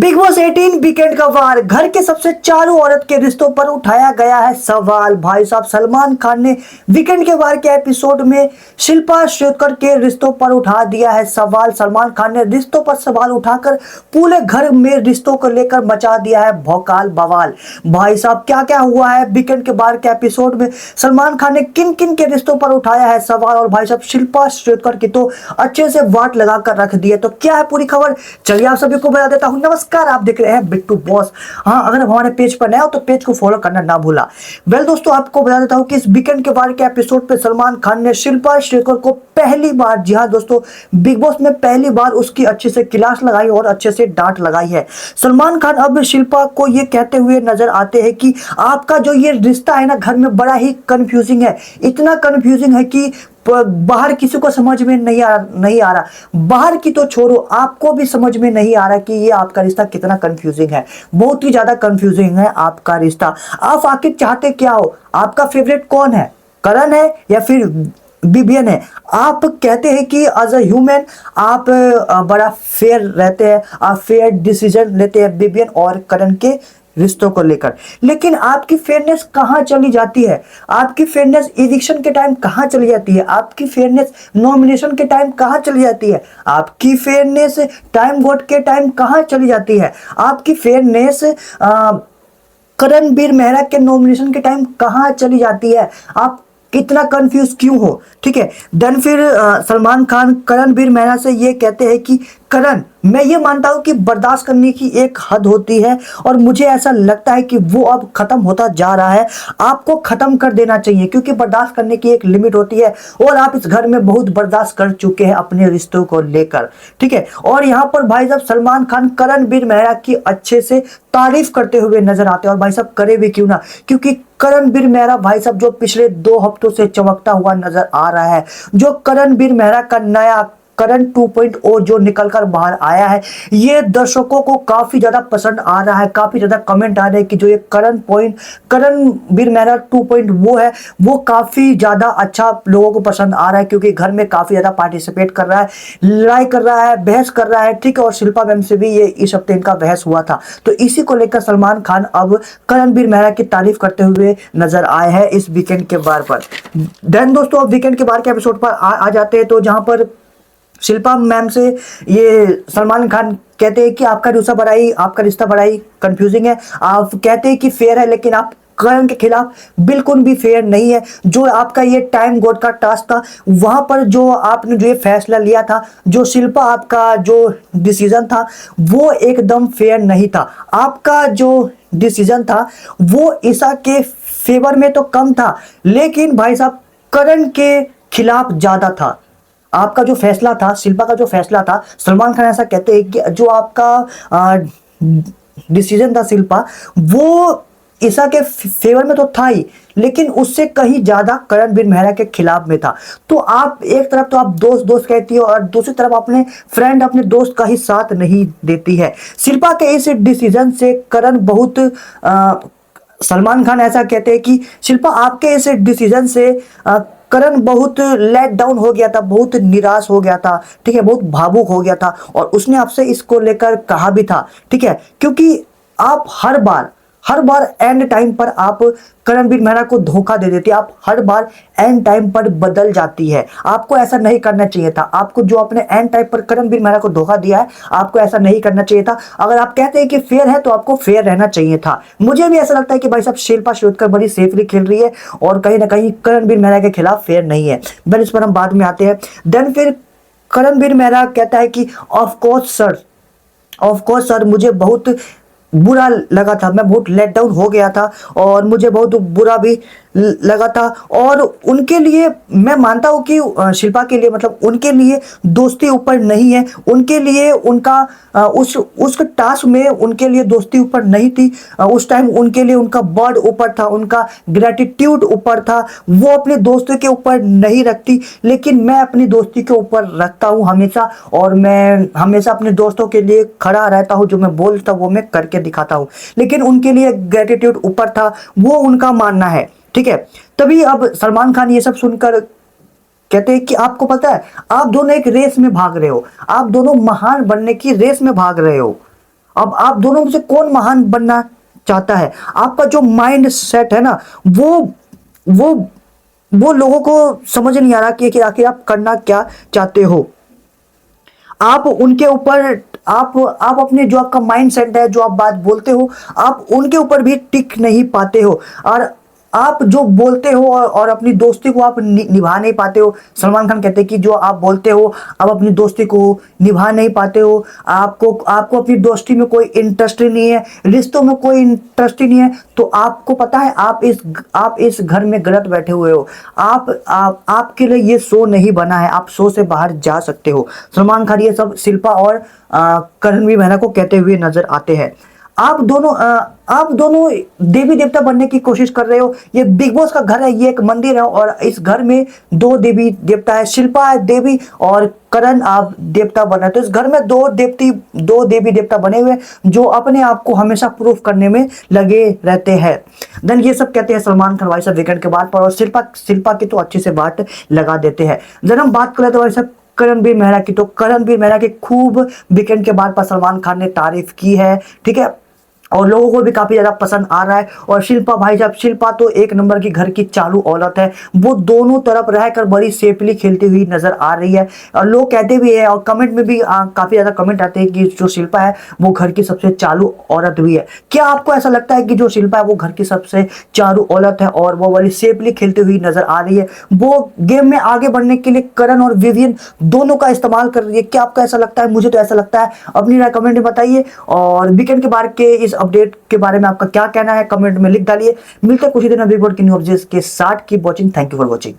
Big boss 18 weekend का वार। घर के सबसे चारों औरत के रिश्तों पर उठाया गया है सवाल। भाई साहब, सलमान खान ने वीकेंड के वार के एपिसोड में शिल्पा शेट्टी के रिश्तों पर उठा दिया है सवाल। सलमान खान ने रिश्तों पर सवाल उठाकर पूरे घर में रिश्तों को लेकर मचा दिया है भौकाल बवाल। भाई साहब, क्या क्या हुआ है वीकेंड के वार के एपिसोड में, सलमान खान ने किन किन के रिश्तों पर उठाया है सवाल, और भाई साहब शिल्पा शेट्टी की तो अच्छे से वाट लगाकर रख दी है। तो क्या है पूरी खबर, चलिए आप सभी को बता देता हूं। नमस्कार, आप देख रहे हैं बिट्टू बॉस। हाँ, अगर हमारे पेज पर नए हो तो पेज को फॉलो करना ना भूला। वेल दोस्तों, आपको बता देता हूं कि इस वीकेंड के बाद के एपिसोड पे सलमान खान ने शिल्पा शेट्टी को पहली बार, जी हाँ दोस्तों, बिग बॉस में पहली बार उसकी अच्छे से क्लास लगाई और अच्छे से डांट लगाई है। सलमान खान अब शिल्पा को ये कहते हुए नजर आते हैं कि आपका जो ये रिश्ता है ना घर में, बड़ा ही कंफ्यूजिंग है। इतना कंफ्यूजिंग है कि बाहर किसी को समझ में नहीं आ रहा। बाहर की तो छोड़ो, आपको भी समझ में नहीं आ रहा कि ये आपका रिश्ता कितना कंफ्यूजिंग है। बहुत ही ज्यादा कंफ्यूजिंग है आपका रिश्ता। आप आखिर चाहते क्या हो? आपका फेवरेट कौन है? करण है या फिर बिबियन है? आप कहते हैं कि एज अ ह्यूमन आप बड़ा फेयर रहते हैं, आप फेयर डिसीजन लेते हैं बिबियन और करण के रिश्तों को लेकर, लेकिन आपकी फेयरनेस कहां चली जाती है? आपकी फेयरनेस इविक्शन के टाइम कहां चली जाती है? आपकी फेयरनेस नॉमिनेशन के टाइम कहां चली जाती है? आपकी फेयरनेस टाइम वोट के टाइम कहां चली जाती है? आपकी फेयरनेस करणवीर मेहरा के नॉमिनेशन के टाइम कहां चली जाती है? आप कितना कंफ्यूज क्यों हो? ठीक है, देन फिर सलमान खान करणवीर मेहरा से ये कहते हैं कि करण, मैं ये मानता हूं कि बर्दाश्त करने की एक हद होती है और मुझे ऐसा लगता है कि वो अब खत्म होता जा रहा है। आपको खत्म कर देना चाहिए क्योंकि बर्दाश्त करने की एक लिमिट होती है और आप इस घर में बहुत बर्दाश्त कर चुके हैं अपने रिश्तों को लेकर। ठीक है, और यहाँ पर भाई साहब सलमान खान करणवीर मेहरा की अच्छे से तारीफ करते हुए नजर आते हैं। और भाई साहब करे भी क्यों ना, क्योंकि करणवीर मेहरा भाई साहब जो पिछले 2 हफ्तों से चमकता हुआ नजर आ रहा है, जो करणवीर मेहरा का नया करण 2.0 जो निकलकर बाहर आया है, ये दर्शकों को काफी ज्यादा पसंद आ रहा है। काफी ज्यादा कमेंट आ रहे हैं कि जो ये करणवीर मेहरा 2.0 है वो काफी ज्यादा अच्छा लोगों को पसंद आ रहा है, क्योंकि घर में काफी ज्यादा पार्टिसिपेट कर रहा है, लड़ाई कर रहा है, बहस कर रहा है। ठीक है, और शिल्पा मैम से भी ये इस हफ्ते इनका बहस हुआ था। तो इसी को लेकर सलमान खान अब करणवीर मेहरा की तारीफ करते हुए नजर आए हैं इस वीकेंड के बार पर। देन दोस्तों, अब वीकेंड के बार के एपिसोड पर आ जाते हैं, तो जहां पर शिल्पा मैम से ये सलमान खान कहते हैं कि आपका रिश्ता बड़ा ही कंफ्यूजिंग है। आप कहते हैं कि फेयर है, लेकिन आप करण के खिलाफ बिल्कुल भी फेयर नहीं है। जो आपका ये टाइम गोड का टास्क था, वहां पर जो आपने जो ये फैसला लिया था, जो शिल्पा आपका जो डिसीजन था, वो एकदम फेयर नहीं था। आपका जो डिसीजन था वो ईशा के फेवर में तो कम था, लेकिन भाई साहब करण के खिलाफ ज्यादा था। आपका जो फैसला था, शिल्पा का जो फैसला था, सलमान खान ऐसा कहते हैं कि जो आपका डिसीजन था शिल्पा, वो ईशा के फेवर में तो था ही, लेकिन उससे कहीं ज्यादा करणवीर मेहरा के खिलाफ में था। तो आप एक तरफ तो आप दोस्त दोस्त कहती हो और दूसरी तरफ अपने फ्रेंड अपने दोस्त का ही साथ नहीं देती है। शिल्पा के इस डिसीजन से करण बहुत सलमान खान ऐसा कहते हैं कि शिल्पा आपके इस डिसीजन से करण बहुत लेट डाउन हो गया था, बहुत निराश हो गया था। ठीक है, बहुत भावुक हो गया था और उसने आपसे इसको लेकर कहा भी था। ठीक है, क्योंकि आप हर बार एंड टाइम पर आप करणवीर मेहरा को धोखा दे देती है। आप हर बार एंड टाइम पर बदल जाती है। आपको ऐसा नहीं करना चाहिए था। आपको जो अपने एंड टाइम पर करणवीर मेहरा को धोखा दिया है, आपको ऐसा नहीं करना चाहिए था। अगर आप कहते हैं कि फेयर है तो आपको फेयर रहना चाहिए था। मुझे भी ऐसा लगता है कि भाई साहब शिल्पा शेट्टी बड़ी सेफली खेल रही है और कहीं ना कहीं करणवीर मेहरा के खिलाफ फेयर नहीं है। बट इस पर हम बाद में आते हैं। देन फिर करणवीर मेहरा कहता है कि ऑफ कोर्स सर, मुझे बहुत बुरा लगा था, मैं बहुत लेट डाउन हो गया था और मुझे बहुत बुरा भी लगा था। और उनके लिए मैं मानता हूं कि शिल्पा के लिए, मतलब उनके लिए दोस्ती ऊपर नहीं है। उनके लिए उनका उस टास्क में उनके लिए दोस्ती ऊपर नहीं थी। उस टाइम उनके लिए उनका बर्ड ऊपर था, उनका ग्रेटिट्यूड ऊपर था। वो अपने दोस्तों के ऊपर नहीं रखती, लेकिन मैं अपनी दोस्ती के ऊपर रखता हूं हमेशा, और मैं हमेशा अपने दोस्तों के लिए खड़ा रहता हूं। जो मैं बोलता हूं वो मैं करके दिखाता हूं, लेकिन उनके लिए ग्रेटिट्यूड ऊपर था, वो उनका मानना है। ठीक है, तभी अब सलमान खान ये सब सुनकर कहते हैं कि आपको पता है आप दोनों एक रेस में भाग रहे हो, आप दोनों महान बनने की रेस में भाग रहे हो। अब आप दोनों में से कौन महान बनना चाहता है? आपका जो माइंड सेट है ना, वो वो लोगों को समझ नहीं आ रहा कि आखिर आप करना क्या चाहते हो। आप उनके ऊपर, आप अपने जो आपका माइंड सेट है, जो आप बात बोलते हो, आप उनके ऊपर भी टिक नहीं पाते हो। और आप जो बोलते हो और अपनी दोस्ती को आप निभा नहीं पाते हो। सलमान खान कहते हैं कि जो आप बोलते हो आप अपनी दोस्ती को निभा नहीं पाते हो। आपको आपको अपनी दोस्ती में कोई इंटरेस्ट ही नहीं है, रिश्तों में कोई इंटरेस्ट ही नहीं है। तो आपको पता है आप इस घर में गलत बैठे हुए हो। आपके लिए ये शो नहीं बना है, आप शो से बाहर जा सकते हो। सलमान खान ये सब शिल्पा और करणवीर मेहरा को कहते हुए नजर आते हैं। आप दोनों देवी देवता बनने की कोशिश कर रहे हो। ये बिग बॉस का घर है, ये एक मंदिर है और इस घर में दो देवी देवता है, शिल्पा है देवी और करण आप देवता बना है। तो इस घर में दो देवी देवता बने हुए जो अपने आप को हमेशा प्रूफ करने में लगे रहते हैं। देन ये सब कहते हैं सलमान खान भाई साहब वीकेंड के बाद पर, और शिल्पा की तो अच्छी से बात लगा देते हैं। जब हम बात करें तो भाई साहब करणवीर मेहरा की, तो करणवीर मेहरा की खूब वीकेंड के बाद पर सलमान खान ने तारीफ की है, ठीक है, और लोगों को भी काफी ज्यादा पसंद आ रहा है। और शिल्पा भाई साहब, शिल्पा तो एक नंबर की घर की चालू औरत है। वो दोनों तरफ रहकर बड़ी सेफली खेलती हुई नजर आ रही है। और लोग कहते भी है और कमेंट में भी काफी ज्यादा कमेंट आते हैं कि जो शिल्पा है वो घर की सबसे चालू औरत भी है। क्या आपको ऐसा लगता है कि जो शिल्पा है वो घर की सबसे चालू औरत है और वो बड़ी सेफली खेलती हुई नजर आ रही है? वो गेम में आगे बढ़ने के लिए करण और विवियन दोनों का इस्तेमाल कर रही है। क्या आपको ऐसा लगता है? मुझे तो ऐसा लगता है। अपनी राय कमेंट में बताइए और वीकेंड के बाद के इस अपडेट के बारे में आपका क्या कहना है कमेंट में लिख डालिए। मिलते हैं कुछ ही दिन बिग बॉस की न्यूज़ के साथ। Keep watching, thank you for watching.